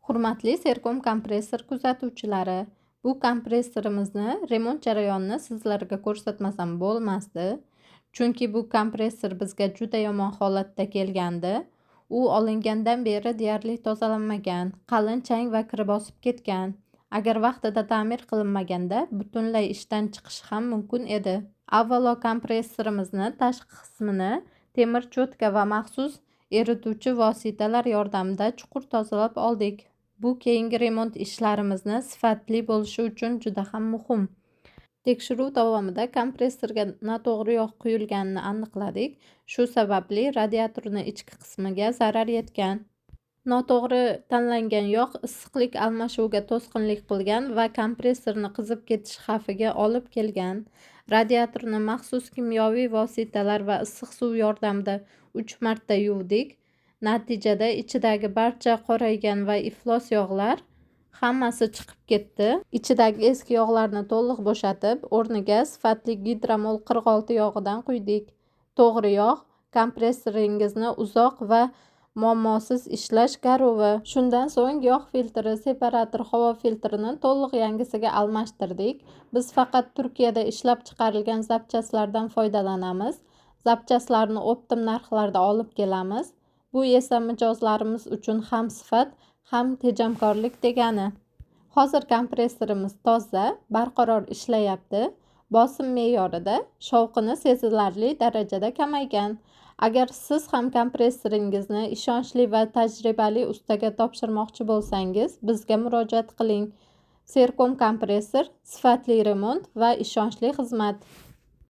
Hurmatli Sercom kompressor kuzatuvchilari, bu kompressorimizni remont jarayonini sizlarga ko'rsatmasam bo'lmasdi. Chunki bu kompressor bizga juda yomon holatda kelgandi. U olingandan beri deyarli tozalanmagan, qalin chang va kir bosib ketgan. Agar vaqtida ta'mir qilinmaganda butunlay ishdan chiqishi ham mumkin edi. Avvalo kompressorimizni tashqi qismini temir cho'tka va maxsus erituvchi vositalar yordamida chuqur tozalab oldik. Bu keyingi remont ishlarimizni sifatli bo'lishi uchun juda ham muhim. Tekshiruv davomida kompressorga noto'g'ri yog' quyilganini aniqladik. Shu sababli radiatorning ichki qismiga zarar yetgan. Noto'g'ri tanlangan yog' issiqlik almashuviga to'sqinlik qilgan va kompressorni qizib ketish xavfiga olib kelgan. Radiatorni maxsus kimyoviy vositalar va issiq suv yordamida 3 marta yuvdik. Natijada ichidagi barcha qoraygan va iflos yog'lar hammasi chiqib ketdi. Ichidagi eski yog'larni to'liq bo'shatib, o'rniga sifatli gidromol 46 yog'idan quydik. To'g'ri yog' kompressoringizni uzoq va muammosiz ishlash garovi. Shundan so'ng yog' filtri, separator, havo filtrini to'liq yangisiga almashtirdik. Biz faqat Turkiyada ishlab chiqarilgan zapchastlardan foydalanamiz. Zapchastlarni optim narxlarda olib kelamiz. Bu esa mijozlarimiz uchun ham sifat, ham tejamkorlik degani. Hozir kompressorimiz toza, barqaror ishlayapti. Bosim me'yorida, shovqini sezilarli darajada kamaygan. Agar siz ham kompressoringizni ishonchli va tajribali ustaga topshirmoqchi bo'lsangiz, bizga murojaat qiling. Sercom kompressor, sifatli remont va ishonchli xizmat.